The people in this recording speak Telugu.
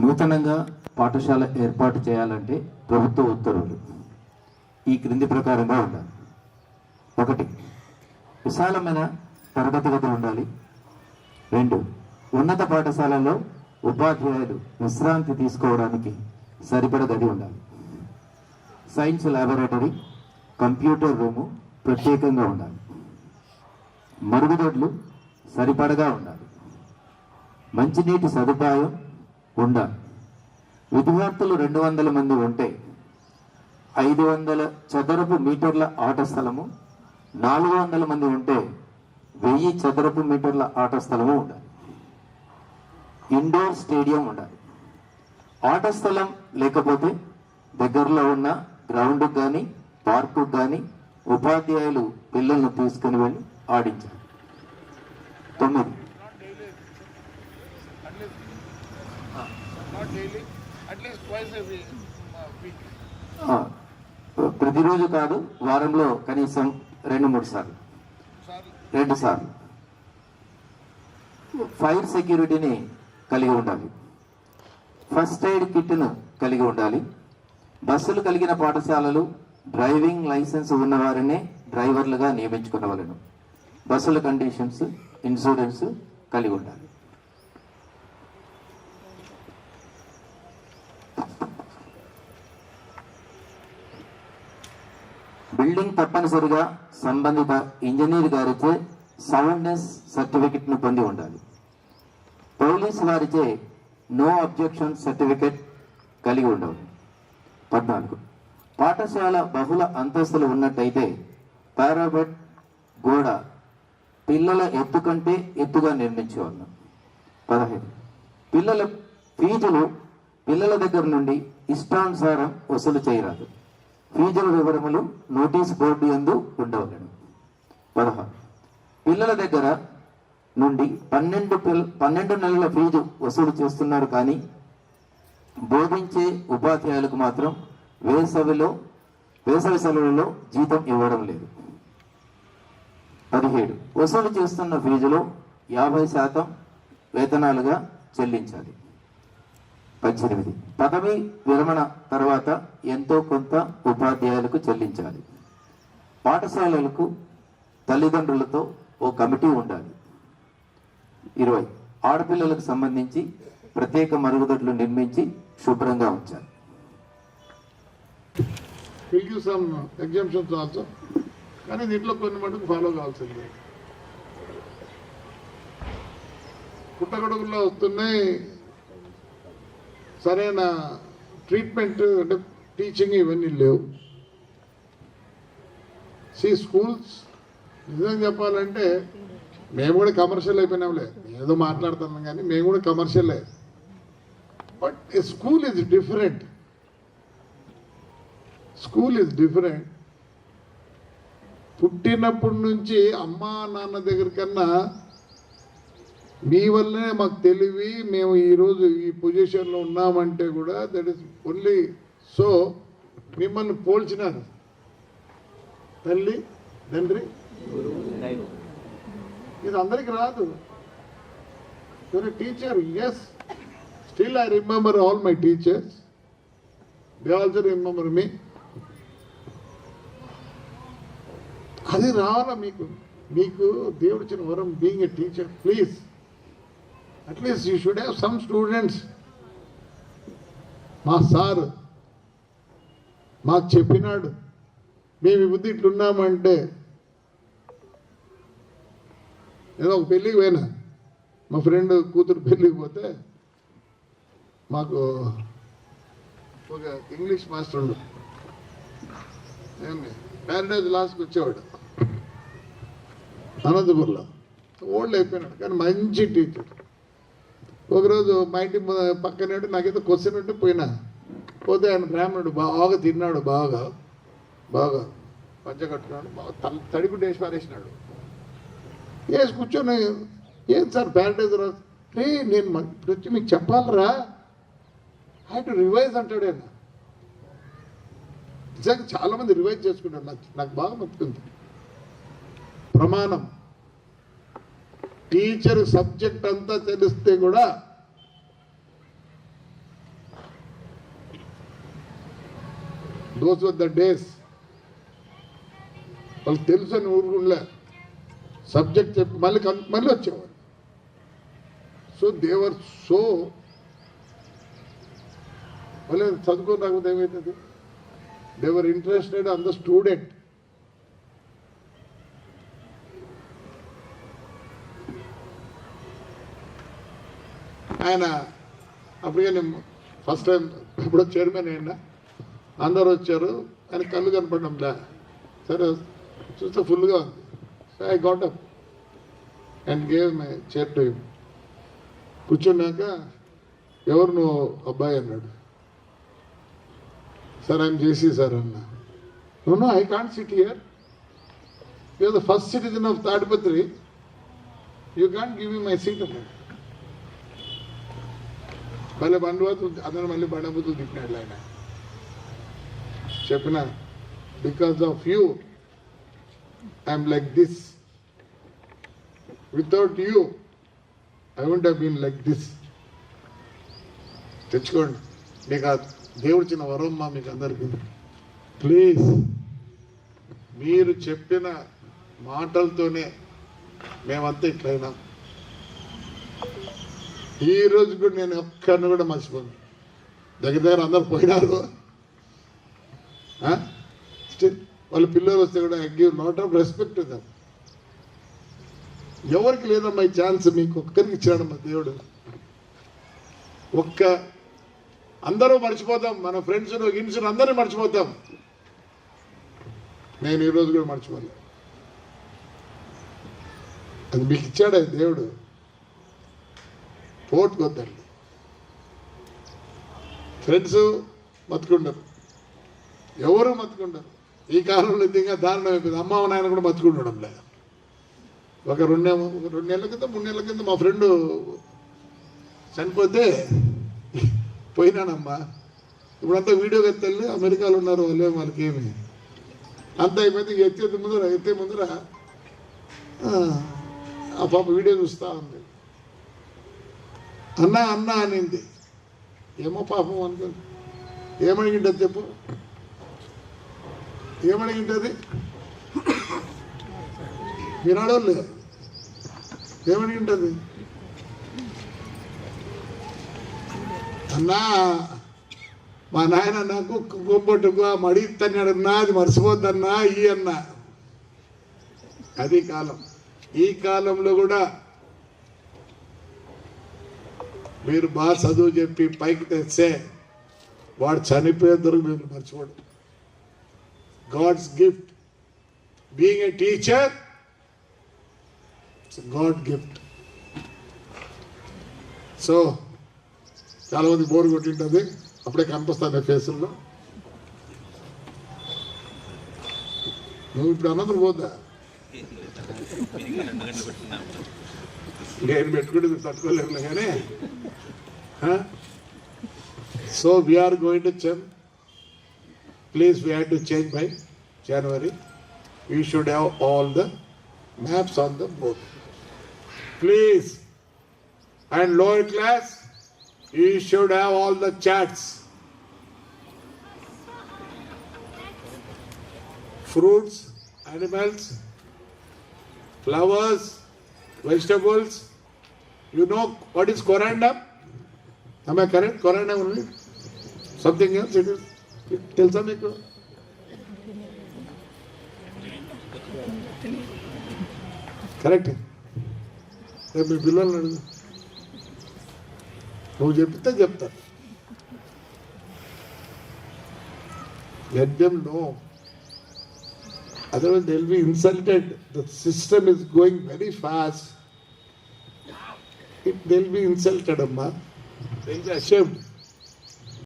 నూతనంగా పాఠశాల ఏర్పాటు చేయాలంటే ప్రభుత్వ ఉత్తర్వులు ఈ క్రింది ప్రకారంగా ఉండాలి. 1. విశాలమైన తరగతి గదులు ఉండాలి. 2. ఉన్నత పాఠశాలలో ఉపాధ్యాయులు విశ్రాంతి తీసుకోవడానికి సరిపడ గది ఉండాలి. సైన్స్ ల్యాబొరేటరీ, కంప్యూటర్ రూము ప్రత్యేకంగా ఉండాలి. మరుగుదొడ్లు సరిపడగా ఉండాలి. మంచినీటి సదుపాయం ఉండాలి. విద్యార్థులు 200 మంది ఉంటే 500 చదరపు మీటర్ల ఆట స్థలము, 400 మంది ఉంటే 1000 చదరపు మీటర్ల ఆట స్థలము ఉండాలి. ఇండోర్ స్టేడియం ఉండాలి. ఆట స్థలం లేకపోతే దగ్గరలో ఉన్న గ్రౌండ్కి కానీ పార్కుకు కానీ ఉపాధ్యాయులు పిల్లలను తీసుకుని వెళ్ళి ఆడించాలి. 9. ప్రతిరోజు కాదు, వారంలో కనీసం 2-3 సార్లు. 2 సార్లు. ఫైర్ సెక్యూరిటీని కలిగి ఉండాలి. ఫస్ట్ ఎయిడ్ కిట్ను కలిగి ఉండాలి. బస్సులు కలిగిన పాఠశాలలు డ్రైవింగ్ లైసెన్స్ ఉన్నవారినే డ్రైవర్లుగా నియమించుకునవలను. బస్సుల కండిషన్స్, ఇన్సూరెన్స్ కలిగి ఉండాలి. బిల్డింగ్ తప్పనిసరిగా సంబంధిత ఇంజనీర్ గారిచే సౌండ్నెస్ సర్టిఫికెట్ను పొంది ఉండాలి. పోలీసు వారిచే నో అబ్జెక్షన్ సర్టిఫికెట్ కలిగి ఉండవాలి. 14. పాఠశాల బహుళ అంతస్తులు ఉన్నట్టయితే పారాబెట్ గోడ పిల్లల ఎత్తు కంటే ఎత్తుగా నిర్మించేవాళ్ళం. 15. పిల్లల ఫీజులు పిల్లల దగ్గర నుండి ఇష్టానుసారం వసూలు చేయరాదు. ఫీజుల వివరములు నోటీస్ బోర్డు యందు ఉండవలను. 16. పిల్లల దగ్గర నుండి 12 నెలల ఫీజు వసూలు చేస్తున్నారు, కానీ బోధించే ఉపాధ్యాయులకు మాత్రం వేసవి సెలవులలో జీతం ఇవ్వడం లేదు. 17. వసూలు చేస్తున్న ఫీజులో 50% వేతనాలుగా చెల్లించాలి. 18. పదవి విరమణ తర్వాత ఎంతో కొంత ఉపాధ్యాయులకు చెల్లించాలి. పాఠశాలలకు తల్లిదండ్రులతో ఓ కమిటీ ఉండాలి. 20. ఆడపిల్లలకు సంబంధించి ప్రత్యేక మరుగుదొడ్లు నిర్మించి శుభ్రంగా ఉంచాలి. ఎగ్జామ్షన్స్ ఆల్సో, కానీ దీంట్లో కొన్ని మటుకు ఫాలో కావాల్సిందే. పుట్టగొడుగుల్లో వస్తున్నాయి, సరైన ట్రీట్మెంట్ అంటే టీచింగ్ ఇవన్నీ లేవు. స్కూల్స్ నిజంగా చెప్పాలంటే మేము కూడా కమర్షియల్ అయిపోయినాంలే, ఏదో మాట్లాడుతున్నాం కానీ మేము కూడా కమర్షియలే. But school is different. School is different. పుట్టినప్పటి నుంచి అమ్మా నాన్న దగ్గర కన్నా మీ వల్లనే మాకు తెలివి, మేము ఈరోజు ఈ పొజిషన్లో ఉన్నామంటే కూడా దట్ ఈస్ ఓన్లీ సో. మిమ్మల్ని పోల్చినారు తల్లి తండ్రి, ఇది అందరికి రాదు. Teacher, yes, still I remember all my teachers, they also remember me. అది రావాలా మీకు? మీకు దేవుడు ఇచ్చిన వరం being a teacher. Please at least you should have some students. మా సార్ మాకు చెప్పినాడు, మేము ఈ బుద్ధి ఇట్లున్నామంటే. ఏదో ఒక పెళ్ళికి పోయినా, మా ఫ్రెండ్ కూతురు పెళ్ళికి పోతే మాకు ఒక ఇంగ్లీష్ మాస్టర్ ఉండు, మ్యారేజ్ లాస్ట్కి వచ్చేవాడు అనంతపూర్లో. ఓల్డ్ అయిపోయినాడు కానీ మంచి టీచర్. ఒకరోజు మా ఇంటి పక్కనే నాకేదో క్వశ్చన్ ఉంటే పోయినా, పోతే ఆయన బ్రాహ్మణుడు, బాగా తిన్నాడు, బాగా పంచ కట్టుకున్నాడు, బాగా తడిగుడ్డ వేసి పారేసినాడు. వేసి కూర్చొని, ఏం సార్ ప్యారడైజ్ రాదు రే, నేను ఇప్పుడు వచ్చి మీకు చెప్పాలరా, ఐ టు రివైజ్ అంటాడు ఆయన. నిజంగా చాలామంది రివైజ్ చేసుకుంటారు. నాకు బాగా నచ్చుతుంది. ప్రమాణం టీచర్ సబ్జెక్ట్ అంతా తెలిస్తే కూడా దోస్ వర్ ద డేస్. వాళ్ళకి తెలుసు అని ఊరుకుండలే, సబ్జెక్ట్ చెప్పి మళ్ళీ వచ్చేవారు. సో దేవర్ సో మళ్ళీ చదువుకొని రాకపోతే ఏమవుతుంది? దేవర్ ఇంట్రెస్టెడ్ ఆన్ ద స్టూడెంట్. ఆయన అప్పటికే నేను ఫస్ట్ టైం ఇప్పుడు చైర్మన్ అయినా, అందరు వచ్చారు, ఆయన కళ్ళు కనపడడంలా. సరే చూస్తే ఫుల్గా ఉంది. So I got up and gave my chair to him. కూర్చున్నాక ఎవరు నువ్వు అబ్బాయి అన్నాడు. సార్ ఐఎమ్ జేసీ సార్ అన్నా. No I can't sit here, you are the first citizen of Tadipatri, you can't give me my seat అన్నాడు. మళ్ళీ బంధువులు అందరూ మళ్ళీ బండబుద్ధులు తిప్పినాడు ఆయన. చెప్పిన because of you I'm like this, without you I won't have been like this. తెచ్చుకోండి, మీకు ఆ దేవుడు చిన్న వరం మా మీకు అందరికీ. ప్లీజ్ మీరు చెప్పిన మాటలతోనే మేమంతా ఇట్లయినాం. ఈ రోజు కూడా నేను ఒక్కరిని కూడా మర్చిపోను. దగ్గర అందరు పోయినారు, స్టిల్ వాళ్ళ పిల్లలు వస్తే కూడా I give lot of respect to them. ఎవరికి లేదమ్మా ఈ ఛాన్స్, మీకు ఒక్కరికి ఇచ్చాడమ్మా దేవుడు. అందరూ మర్చిపోతాం, మన ఫ్రెండ్స్ గిన్స్ అందరినీ మర్చిపోతాం. నేను ఈరోజు కూడా మర్చిపోలే. అది మీకు ఇచ్చాడే దేవుడు. పోటుకొద్దండి. ఫ్రెండ్స్ మతుకుండరు, ఎవరు మతుకుండరు. ఈ కాలంలో ఇంకా దారుణం అయిపోయింది. అమ్మ నాయన కూడా మతుకుండడం లేదు. ఒక 2 నెలల కింద 3 నెలల కింద మా ఫ్రెండు చనిపోతే పోయినానమ్మా. ఇప్పుడంతా వీడియో ఎత్తల్ని అమెరికాలో ఉన్నారు వాళ్ళే, వాళ్ళకి ఏమి అంతా అయిపోయింది. ఎత్తే ముందర ఆ పాప వీడియో చూస్తా ఉంది. అన్నా అనింది. ఏమో పాపం అనుకుంది. ఏమడిగింటది చెప్పు, ఏమడిగింటది? మీరు ఆడవాళ్ళు ఏమడిగింటది? అన్నా మా నాయన నాకు గొప్పట్టుగా మడి తన్నాడన్నా, అది మర్చిపోద్దన్నా ఈ అన్నా. అది కాలం. ఈ కాలంలో కూడా మీరు బాగా చదువు చెప్పి పైకి తెస్తే వాడు చనిపోయేందుకు మీరు మర్చిపోడు. God's gift, being a teacher, God gift. So చాలా మంది బోర్ కొట్టింటుంది, అప్పుడే కనిపిస్తాను ఫేసుల్లో. నువ్వు ఇప్పుడు అన్నది పోద్దా? నేను పెట్టుకుంటే తట్టుకోలేరు కానీ. So we are going to change. Please we have to change by January. We should have all the maps on the board. Please. And lower class, you should have all the charts. Fruits, animals, flowers, vegetables. You know what is corundum? Am I correct? Corundum only? Something else it is? Tell something. Correct? మీ పిల్లలు అడుగు, నువ్వు చెప్తే చెప్తా. Let them know. Otherwise they will be insulted. The system is going very fast. They will be insulted, amma. They will be ashamed.